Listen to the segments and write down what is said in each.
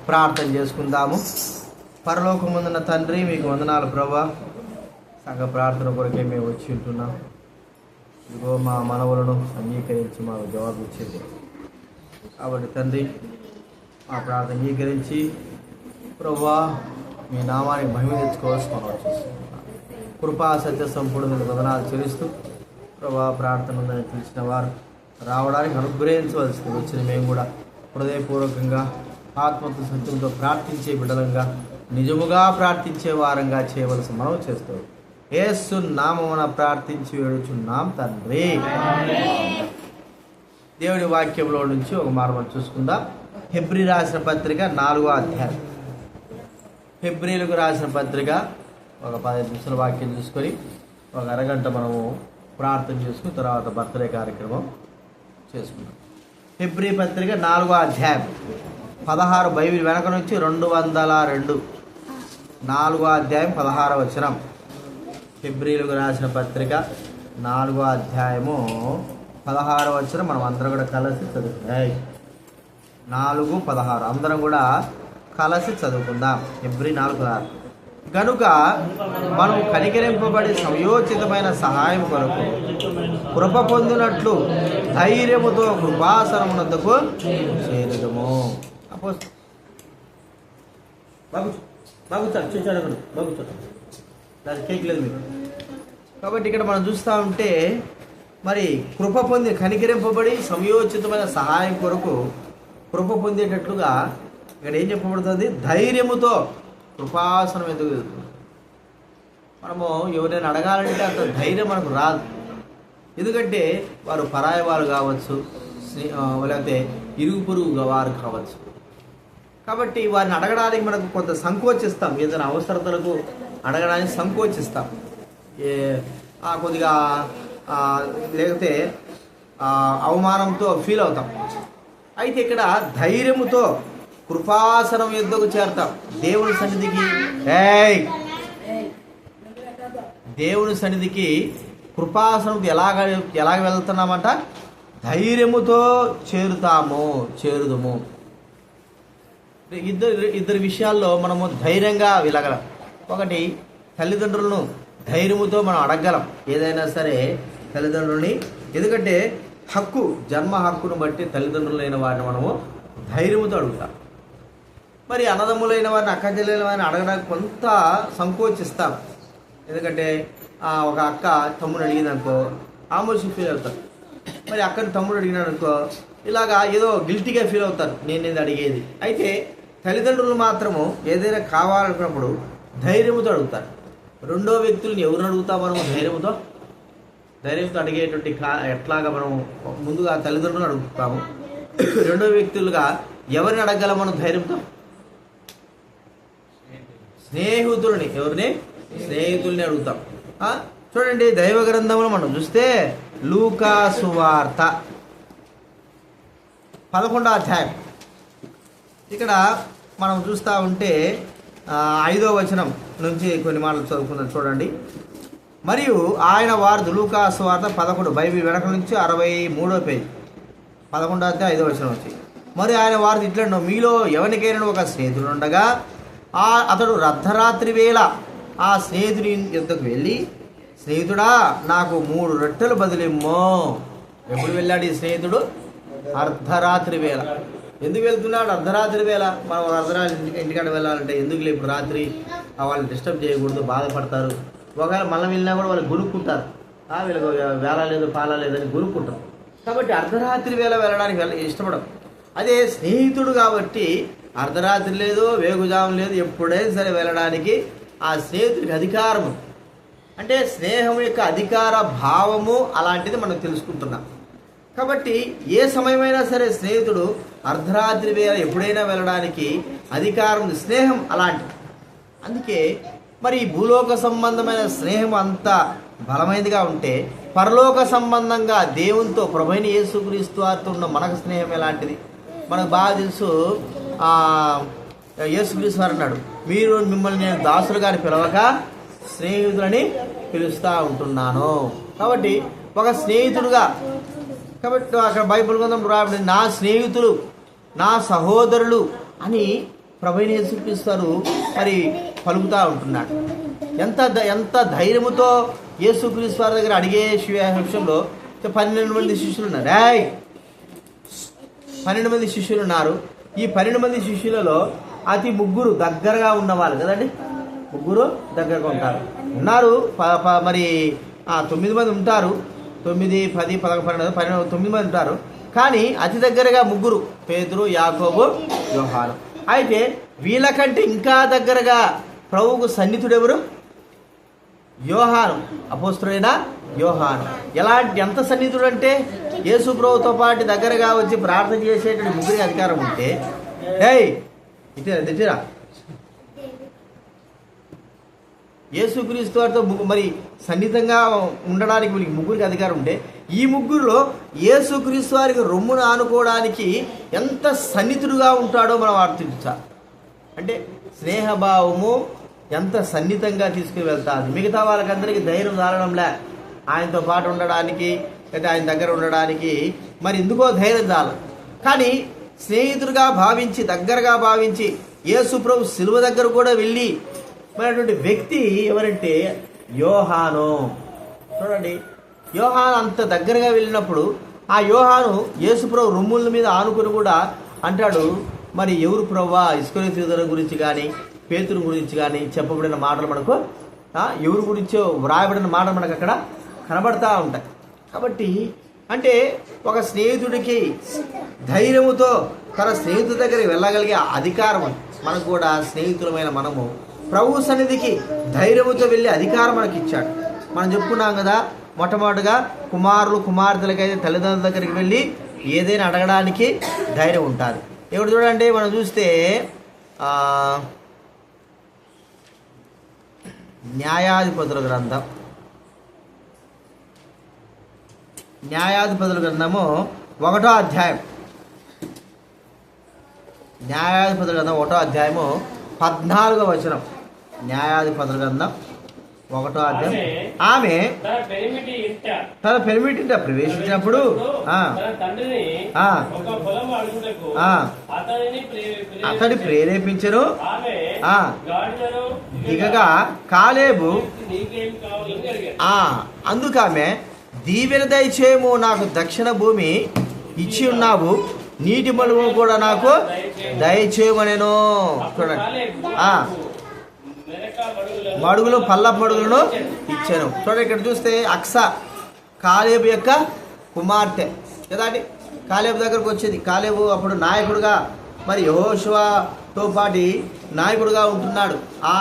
ప్రార్థన చేసుకుందాము. పరలోకమందున్న తండ్రి, మీకు వందనాలు ప్రభువా. సంఘ ప్రార్థన కొరకే మేము వచ్చి ఉంటున్నాం. ఇదిగో మా మనవులను అంగీకరించి మాకు జవాబు ఇచ్చింది కాబట్టి తండ్రి, మా ప్రార్థన అంగీకరించి ప్రభువా మీ నామానికి మహిమ తెచ్చుకోవాల్సి మనం వచ్చేస్తున్నాం. కృపా సత్య సంపూర్ణ వందనాలు చెల్లిస్తూ ప్రభువా, ప్రార్థన ఉందని తెలిసిన వారు రావడానికి అనుగ్రహించవలసింది. వచ్చిన మేము కూడా హృదయపూర్వకంగా ఆత్మతో సత్యంతో ప్రార్థించే బిడ్డలంగా, నిజముగా ప్రార్థించే వారంగా చేయవలసి మనం చేస్తాం. యేసు నామమున ప్రార్థించి వేడుచున్నాం తండ్రి. దేవుని వాక్యంలో నుంచి ఒక మార్గం చూసుకుందాం. హెబ్రీ రాసిన పత్రిక 4వ అధ్యాయం. హెబ్రీలకు రాసిన పత్రిక ఒక 15 నిమిషాల వాక్యం చూసుకొని ఒక అరగంట మనము ప్రార్థన చేసుకుని తర్వాత బర్త్డే కార్యక్రమం చేసుకున్నాం. హెబ్రీ పత్రిక 4వ అధ్యాయం 16 బైబిల్ వెనక నుంచి 202. 4వ అధ్యాయం 16వ వచనం. హెబ్రీలకు రాసిన పత్రిక 4వ అధ్యాయము 16వ వచనం మనం అందరం కూడా కలిసి చదువుకుందాం. 4:16 అందరం కూడా కలిసి చదువుకుందాం. హెబ్రీ 4:16. కనుక మనం కనికరింపబడి సమయోచితమైన సహాయం కొరకు కృప పొందినట్లు ధైర్యముతో కృపాసనమునొద్దకు చేరుదము. కేక్ లేదు మీకు. కాబట్టి ఇక్కడ మనం చూస్తూ ఉంటే మరి కృప పొంది కనికరింపబడి సమయోచితమైన సహాయం కొరకు కృప పొందేటట్లుగా ఇక్కడ ఏం చెప్పబడుతుంది? ధైర్యముతో కృపాసనం ఎందుకు వెళ్తుంది? మనము ఎవరైనా అడగాలంటే అంత ధైర్యం మనకు రాదు. ఎందుకంటే వారు పరాయి వారు కావచ్చు, లేకపోతే ఇరుగు పొరుగు వారు కావచ్చు. కాబట్టి వారిని అడగడానికి మనకు కొంత సంకోచిస్తాం. ఏదైనా అవసరతలకు అడగడానికి సంకోచిస్తాం. కొద్దిగా లేకపోతే అవమానంతో ఫీల్ అవుతాం. అయితే ఇక్కడ ధైర్యముతో కృపాసనం యుద్ధకు చేరతాం. దేవుని సన్నిధికి కృపాసనంకి ఎలాగ వెళ్తున్నామంట? ధైర్యముతో చేరుదము. ఇద్దరు విషయాల్లో మనము ధైర్యంగా వెళ్ళగలం. ఒకటి, తల్లిదండ్రులను ధైర్యముతో మనం అడగలం ఏదైనా సరే తల్లిదండ్రులని. ఎందుకంటే హక్కు, జన్మ హక్కును బట్టి తల్లిదండ్రులైన వారిని మనము ధైర్యముతో అడుగుతాం. మరి అన్నదమ్ములైన వారిని, అక్క చెల్లెలైన వారిని అడగడానికి కొంత సంకోచిస్తాం. ఎందుకంటే ఒక అక్క తమ్ముడు అడిగిందనుకో ఆమోసి ఫీల్ అవుతారు. మరి అక్కని తమ్ముడు అడిగినాడు అనుకో ఇలాగా ఏదో గిల్టీగా ఫీల్ అవుతారు, నేను అడిగేది. అయితే తల్లిదండ్రులు మాత్రము ఏదైనా కావాలనుకున్నప్పుడు ధైర్యంతో అడుగుతారు. రెండో వ్యక్తులను ఎవరిని అడుగుతాం మనము? ధైర్యంతో అడిగేటువంటి ఎట్లాగా మనము ముందుగా తల్లిదండ్రులను అడుగుతాము. రెండో వ్యక్తులుగా ఎవరిని అడగలం మనం ధైర్యంతో? స్నేహితుల్ని అడుగుతాం. చూడండి, దైవ గ్రంథంలో మనం చూస్తే లూకా సువార్త 11వ అధ్యాయం. ఇక్కడ మనం చూస్తూ ఉంటే 5వ వచనం నుంచి కొన్ని మాటలు చదువుకుందాం. చూడండి. మరియు ఆయన వారు లూకా సువార్త 11 బైబిల్ వెనక నుంచి 63వ పేజీ 11వ అధ్యాయం 5వ వచనం వచ్చి, మరి ఆయన వారు ఇట్లా, మీలో ఎవరికైనా ఒక స్నేహితుడు ఉండగా అతడు అర్ధరాత్రి వేళ ఆ స్నేహితుడి యొద్దకు వెళ్ళి, స్నేహితుడా నాకు 3 రొట్టెలు బదిలిమ్మో. ఎప్పుడు వెళ్ళాడు ఈ స్నేహితుడు? అర్ధరాత్రి వేళ. ఎందుకు వెళ్తున్నాడు అర్ధరాత్రి వేళ? మనం అర్ధరాత్రి ఇంటికాడ వెళ్ళాలంటే ఎందుకు లేదు? ఇప్పుడు రాత్రి వాళ్ళని డిస్టర్బ్ చేయకూడదు, బాధపడతారు. ఒకవేళ మనం వెళ్ళినా కూడా వాళ్ళు గురుక్కుంటారు. వీళ్ళకి వేళ లేదు పాల లేదని గురుక్కుంటారు. కాబట్టి అర్ధరాత్రి వేళ వెళ్ళడానికి ఇష్టపడం. అదే స్నేహితుడు కాబట్టి అర్ధరాత్రి లేదు, వేగుజాము లేదు, ఎప్పుడైనా సరే వెళ్ళడానికి ఆ స్నేహితుడికి అధికారం. అంటే స్నేహం యొక్క అధికార భావము అలాంటిది మనం తెలుసుకుంటున్నాం. కాబట్టి ఏ సమయమైనా సరే స్నేహితుడు అర్ధరాత్రి వేళ ఎప్పుడైనా వెళ్ళడానికి అధికారం, స్నేహం అలాంటిది. అందుకే మరి భూలోక సంబంధమైన స్నేహం అంత బలమైనదిగా ఉంటే పరలోక సంబంధంగా దేవునితో ప్రభువైన యేసుక్రీస్తు వారితో ఉన్న మనకు స్నేహం ఎలాంటిది మనకు బాగా తెలుసు. యేసుక్రీస్తు వారు అన్నాడు, మీరు మిమ్మల్ని నేను దాసులుగాని పిలవక స్నేహితులని పిలుస్తూ ఉంటున్నాను. కాబట్టి ఒక స్నేహితుడుగా, కాబట్టి అక్కడ బైబిల్ గ్రంథం రాబడి నా స్నేహితులు, నా సహోదరులు అని ప్రభువైన యేసుక్రీస్తు మరి పలుకుతూ ఉంటున్నాడు. ఎంత ధైర్యముతో యేసుక్రీస్తు వారి దగ్గర అడిగే విషయంలో 12 మంది శిష్యులు ఉన్నారు. 12 మంది శిష్యులు ఉన్నారు. ఈ 12 మంది శిష్యులలో అతి ముగ్గురు దగ్గరగా ఉన్నవాళ్ళు కదండి. ముగ్గురు దగ్గరగా ఉన్నారు. మరి 9 మంది ఉంటారు. 9, 10, 11, 12, 9 మంది ఉంటారు. కానీ అతి దగ్గరగా ముగ్గురు, పేతురు, యాకోబు, యోహాను. అయితే వీళ్ళకంటే ఇంకా దగ్గరగా ప్రభువుకు సన్నిహితుడు ఎవరు? యోహాను, అపోస్తలుడైన యోహాను. ఎంత సన్నిహితుడు అంటే యేసు ప్రభుతో పాటు దగ్గరగా వచ్చి ప్రార్థన చేసేటువంటి ముగ్గురికి అధికారం ఉంటే, తెచ్చిరా యేసుక్రీస్తు వారితో మరి సన్నిహితంగా ఉండడానికి వీళ్ళకి ముగ్గురికి అధికారం ఉంటే, ఈ ముగ్గురులో యేసుక్రీస్తు వారికి రొమ్మును ఆనుకోవడానికి ఎంత సన్నిహితుడుగా ఉంటాడో మనం ఆలోచించాలి. అంటే స్నేహభావము ఎంత సన్నిహితంగా తీసుకుని వెళ్తాది. మిగతా వాళ్ళకందరికీ ధైర్యం చాలడంలే ఆయనతో పాటు ఉండడానికి, లేదా ఆయన దగ్గర ఉండడానికి. మరి ఎందుకో ధైర్యం చాలు. కానీ స్నేహితుడిగా భావించి, దగ్గరగా భావించి యేసు ప్రభు శిలువ దగ్గర కూడా వెళ్ళి మరి వ్యక్తి ఎవరంటే యోహాను. చూడండి, యోహాను అంత దగ్గరగా వెళ్ళినప్పుడు ఆ యోహాను యేసు ప్రభు రొమ్ముల మీద ఆనుకుని కూడా అంటాడు, మరి ఎవరు ప్రభువా? ఇస్కరియోతు గురించి కానీ పేతురు గురించి కానీ చెప్పబడిన మాటలు మనకు, ఎవరి గురించో వ్రాయబడిన మాటలు మనకు అక్కడ కనబడతా ఉంటాయి. కాబట్టి అంటే ఒక స్నేహితుడికి ధైర్యముతో తన స్నేహితుడి దగ్గరికి వెళ్ళగలిగే అధికారం మనకు కూడా స్నేహితులమైన మనము ప్రభు సన్నిధికి ధైర్యముతో వెళ్ళే అధికారం మనకి ఇచ్చాడు. మనం చెప్పుకున్నాం కదా, మొట్టమొదటిగా కుమారులు కుమార్తెలకైతే తల్లిదండ్రుల దగ్గరికి వెళ్ళి ఏదైనా అడగడానికి ధైర్యం ఉంటుంది. ఇప్పుడు చూడండి, మనం చూస్తే న్యాయాధిపతుల గ్రంథం 1వ అధ్యాయం. న్యాయాధిపతుల గ్రంథం 1వ అధ్యాయము 14వ వచనం. న్యాయాధిపతుల గ్రంథం 1వ అధ్యాయం. ఆమె తన పెనిమిటింట ప్రవేశించినప్పుడు అతడి ప్రేరేపించను. దిగగా కాలేబు అందుకామె, దీవెన దయచేయము, నాకు దక్షిణ భూమి ఇచ్చి ఉన్నావు, నీటి మలుము కూడా నాకు దయచేయమనేను. చూడండి, మడుగులు పల్లపు మడుగులను ఇచ్చాను. చూడండి, ఇక్కడ చూస్తే అక్స కాలేబు యొక్క కుమార్తె కదా అండి. కాలేబు దగ్గరకు వచ్చింది. కాలేబు అప్పుడు నాయకుడుగా, మరి యెహోషువతో పాటు నాయకుడుగా ఉంటున్నాడు.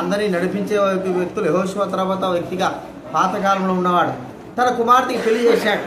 అందరినీ నడిపించే వ్యక్తులు యెహోషువ తర్వాత వ్యక్తిగా పాతకాలంలో ఉన్నవాడు. తన కుమార్తెకి పెళ్లి చేశాడు.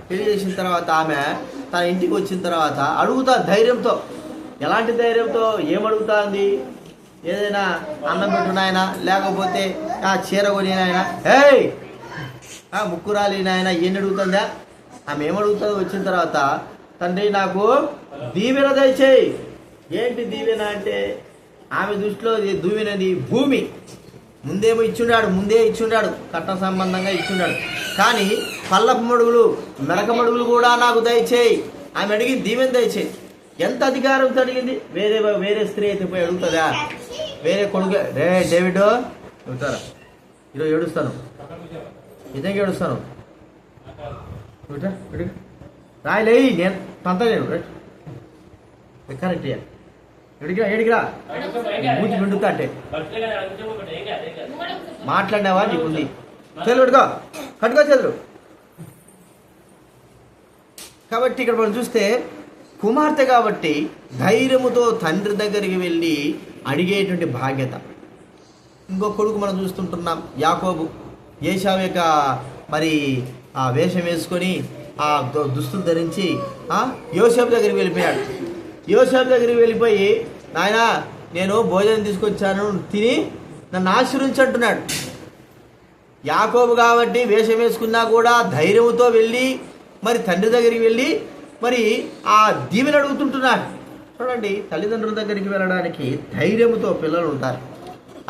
పెళ్లి చేసిన తర్వాత ఆమె తన ఇంటికి వచ్చిన తర్వాత అడుగుతా ధైర్యంతో. ఎలాంటి ధైర్యంతో? ఏమడుగుతుంది? ఏదైనా అన్నం పెట్టునాయన, లేకపోతే చీర కొనినాయన, ముక్కురాలి నాయన, ఏం అడుగుతుందా? ఆమె ఏమడుగుతుంది? వచ్చిన తర్వాత, తండ్రి నాకు దీవెన దయచేయి. ఏంటి దీవెన అంటే, ఆమె దృష్టిలో దీవెనది భూమి. ముందే ఇచ్చుండాడు, కట్న సంబంధంగా ఇచ్చుండాడు. కానీ పల్లపు మడుగులు, మెరక మడుగులు కూడా నాకు దయచేయి. ఆమె అడిగింది దీవెన దయచేయి. ఎంత అధికారంతో అడిగింది? వేరే స్త్రీ అయితే పోయి అడుగుతుందా? వేరే కొడుకు, డేవిడ్ చెబుతారా, ఈరోజు ఏడుస్తాను, నిజంగా ఏడుస్తాను, రాయలే, నేను తంత నేను కరెక్ట్ ఎడిగిరా మూతి పిండుతా అంటే మాట్లాడినావా? నీకుంది, చేతులు కట్టుకో చేతులు. కాబట్టి ఇక్కడ మనం చూస్తే కుమార్తె కాబట్టి ధైర్యముతో తండ్రి దగ్గరికి వెళ్ళి అడిగేటువంటి బాధ్యత. ఇంకో కొడుకు మనం చూస్తుంటున్నాం, యాకోబు. ఏశావు యొక్క మరి ఆ వేషం వేసుకొని ఆ దుస్తులు ధరించి యోసేపు దగ్గరికి వెళ్ళిపోయాడు. యోసేపు దగ్గరికి వెళ్ళిపోయి, నాయన నేను భోజనం తీసుకొచ్చాను, తిని నన్ను ఆశీర్వించంటున్నాడు. యాకోబు కాబట్టి వేషం వేసుకున్నా కూడా ధైర్యంతో వెళ్ళి మరి తండ్రి దగ్గరికి వెళ్ళి మరి ఆ దీవెన అడుగుతుంటున్నాడు. చూడండి, తల్లిదండ్రుల దగ్గరికి వెళ్ళడానికి ధైర్యంతో పిల్లలు ఉంటారు.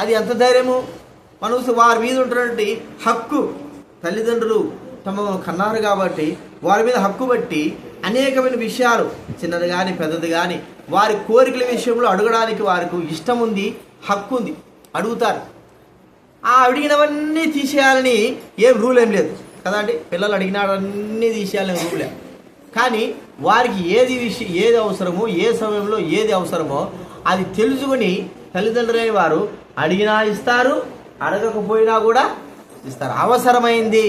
అది ఎంత ధైర్యము? మనం వారి మీద ఉంటున్నటువంటి హక్కు. తల్లిదండ్రులు తమ కన్నారు కాబట్టి వారి మీద హక్కు బట్టి అనేకమైన విషయాలు, చిన్నది కానీ పెద్దది కానీ వారి కోరికల విషయంలో అడగడానికి వారికి ఇష్టం ఉంది, హక్కు ఉంది, అడుగుతారు. ఆ అడిగినవన్నీ తీసేయాలని ఏం రూల్ ఏం లేదు కదండి. పిల్లలు అడిగినవన్నీ తీసేయాలని రూల్ లేదు. కానీ వారికి ఏది అవసరమో, ఏ సమయంలో ఏది అవసరమో అది తెలుసుకొని తల్లిదండ్రులైన వారు అడిగినా ఇస్తారు, అడగకపోయినా కూడా ఇస్తారు. అవసరమైంది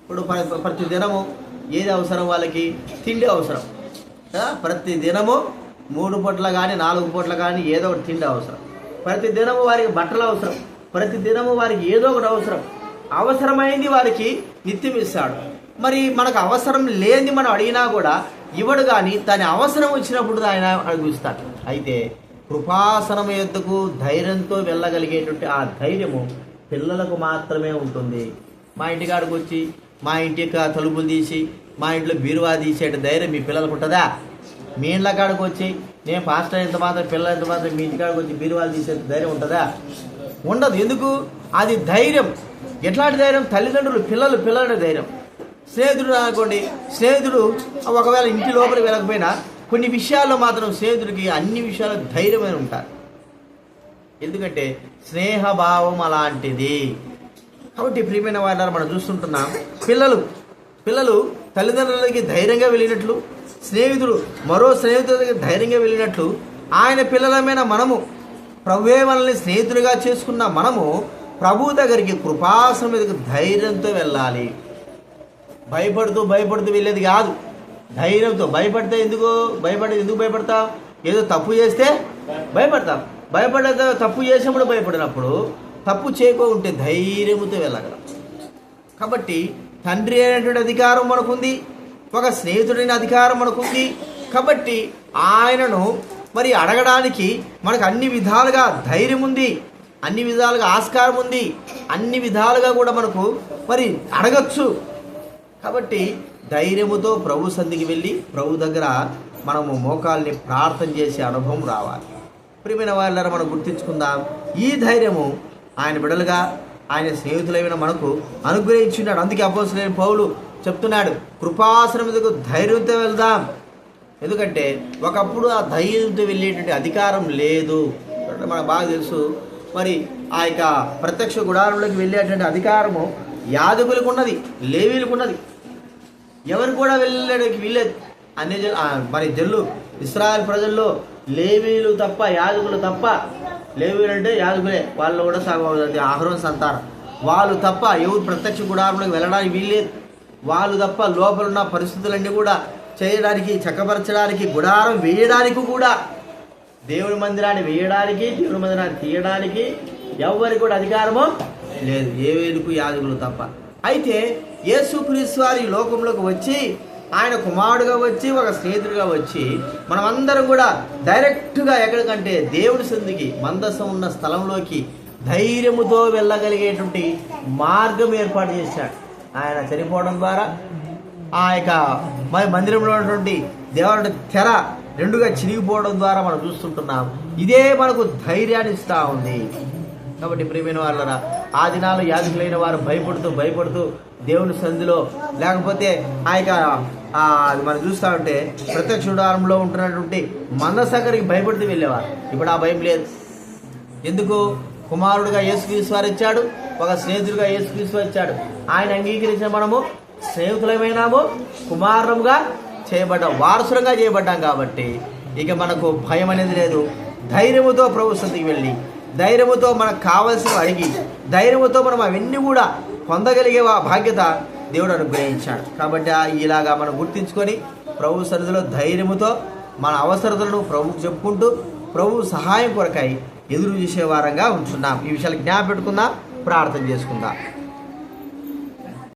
ఇప్పుడు ప్రతి దినము ఏది అవసరం, వాళ్ళకి తిండి అవసరం కదా. ప్రతి దినము 3 పూట్ల కానీ 4 పూట్ల కానీ ఏదో ఒకటి తిండి అవసరం. ప్రతి దినము వారికి బట్టలు అవసరం. ప్రతి దినము వారికి ఏదో ఒకటి అవసరం. అవసరమైంది వారికి నిత్యం ఇస్తాడు. మరి మనకు అవసరం లేనిది మనం అడిగినా కూడా ఇవ్వడు, కానీ దాని అవసరం వచ్చినప్పుడు ఆయన అడుగుస్తాడు. అయితే కృపాసనం యొద్దకు ధైర్యంతో వెళ్ళగలిగేటువంటి ఆ ధైర్యము పిల్లలకు మాత్రమే ఉంటుంది. మా ఇంటికాడికి వచ్చి మా ఇంటి తలుపులు తీసి మా ఇంట్లో బీరువా తీసేట ధైర్యం మీ పిల్లలకు ఉంటుందా? మీ ఇండ్ల కాడికి వచ్చి నేను పాస్టర్ ఎంత మాత్రం పిల్లలు ఎంత మాత్రం మీ ఇంటికాడికి వచ్చి బీరువాలు తీసే ధైర్యం ఉంటుందా? ఉండదు. ఎందుకు? అది ధైర్యం. ఎట్లాంటి ధైర్యం? తల్లిదండ్రులు పిల్లల ధైర్యం. స్నేహితుడు అనుకోండి, స్నేహితుడు ఒకవేళ ఇంటి లోపలికి వెళ్ళకపోయినా కొన్ని విషయాల్లో మాత్రం స్నేహితుడికి అన్ని విషయాలు ధైర్యమైన ఉంటారు. ఎందుకంటే స్నేహభావం అలాంటిది. కాబట్టి ప్రియమైన వారు మనం చూస్తుంటున్నాం, పిల్లలు తల్లిదండ్రులకి ధైర్యంగా వెళ్ళినట్లు, స్నేహితుడు మరో స్నేహితులకి ధైర్యంగా వెళ్ళినట్లు, ఆయన పిల్లలమైన మనము ప్రభువే మనల్ని స్నేహితుడిగా చేసుకున్న మనము ప్రభు దగ్గరికి కృపాసనం మీదకి ధైర్యంతో వెళ్ళాలి. భయపడుతూ వెళ్ళేది కాదు, ధైర్యంతో. ఎందుకు భయపడతావు? ఏదో తప్పు చేస్తే భయపడతాం. తప్పు చేసినప్పుడు భయపడినప్పుడు తప్పు చేయకుంటే ధైర్యంతో వెళ్ళగలం. కాబట్టి తండ్రి అయినటువంటి అధికారం మనకుంది, ఒక స్నేహితుడైన అధికారం మనకుంది. కాబట్టి ఆయనను మరి అడగడానికి మనకు అన్ని విధాలుగా ధైర్యం ఉంది, అన్ని విధాలుగా ఆస్కారం ఉంది, అన్ని విధాలుగా కూడా మనకు మరి అడగచ్చు. కాబట్టి ధైర్యముతో ప్రభు సన్నిధికి వెళ్ళి ప్రభు దగ్గర మనము మోకాల్ని ప్రార్థన చేసే అనుభవం రావాలి. ప్రియమైన వాళ్ళని మనం గుర్తించుకుందాం. ఈ ధైర్యము ఆయన బిడ్డలుగా ఆయన స్నేహితులైన మనకు అనుగ్రహించున్నాడు. అందుకే అపోస్తలుడైన పౌలు చెప్తున్నాడు, కృపాసనం మీదకు ధైర్యంతో వెళ్దాం. ఎందుకంటే ఒకప్పుడు ఆ ధైర్యంతో వెళ్ళేటువంటి అధికారం లేదు. మనకు బాగా తెలుసు. మరి ఆ యొక్క ప్రత్యక్ష గుడారంలోకి వెళ్ళేటువంటి అధికారము యాజకులకు ఉన్నది, లేవీలకు ఉన్నది. ఎవరు కూడా వెళ్ళడానికి వీల్లేదు. మరి ఇశ్రాయేలు ప్రజల్లో లేవీలు తప్ప, యాజకులు తప్ప, లేవీలు అంటే యాజకులే, వాళ్ళు కూడా అహరోను సంతానం, వాళ్ళు తప్ప ఎవరు ప్రత్యక్ష గుడారంలోకి వెళ్ళడానికి వీల్లేదు. వాళ్ళు తప్ప లోపల ఉన్న పరిస్థితులన్నీ కూడా చేయడానికి, చక్కపరచడానికి, గుడారం వేయడానికి కూడా, దేవుని మందిరాన్ని వేయడానికి, దేవుని మందిరాన్ని తీయడానికి ఎవరికి కూడా అధికారము లేదు, లేవీయులకు యాజకులు తప్ప. అయితే యేసుక్రీస్తు వారు ఈ లోకంలోకి వచ్చి ఆయన కుమారుడుగా వచ్చి ఒక స్నేహితుడిగా వచ్చి మనమందరం కూడా డైరెక్ట్గా ఎక్కడికంటే దేవుడి సన్నిధికి, మందసం ఉన్న స్థలంలోకి ధైర్యముతో వెళ్ళగలిగేటువంటి మార్గం ఏర్పాటు చేశాడు. ఆయన చనిపోవడం ద్వారా ఆ యొక్క మందిరంలో ఉన్నటువంటి దేవాలయ తెర 2గా చిరిగిపోవడం ద్వారా మనం చూస్తుంటున్నాం. ఇదే మనకు ధైర్యాన్ని ఇస్తూ ఉంది. కాబట్టి ప్రియమైన వాళ్ళరా, ఆ దినాల్లో యాజకులైన వారు భయపడుతూ దేవుని సన్నిధిలో, లేకపోతే ఆ యొక్క మనం చూస్తూ ఉంటే ప్రత్యక్ష గుడారంలో ఉంటున్నటువంటి మందసకరికి భయపడుతూ వెళ్ళేవారు. ఇప్పుడు ఆ భయం లేదు. ఎందుకు? కుమారుడుగా యేసుక్రీస్తు వారు ఇచ్చాడు, ఒక స్నేహితుడిగా యేసుక్రీస్తు వారు ఇచ్చాడు. ఆయన అంగీకరించిన మనము స్నేహితులమైనాము, కుమారులుగా చేయబడ్డాం, వారసులుగా చేయబడ్డాం. కాబట్టి ఇక మనకు భయం అనేది లేదు. ధైర్యముతో ప్రభు సన్నిధికి వెళ్ళి, ధైర్యముతో మనకు కావలసినవి అడిగి, ధైర్యముతో మనం అవన్నీ కూడా పొందగలిగే బాధ్యత దేవుడు అనుగ్రహించాడు. కాబట్టి ఇలాగా మనం గుర్తించుకొని ప్రభు సన్నిధిలో ధైర్యముతో మన అవసరతలను ప్రభువుకు చెప్పుకుంటూ ప్రభు సహాయం కొరకై ఎదురు చూసే వారంగా ఉంటున్నాం. ఈ విషయాలు జ్ఞాపకం పెట్టుకుందాం, ప్రార్థన చేసుకుందాం.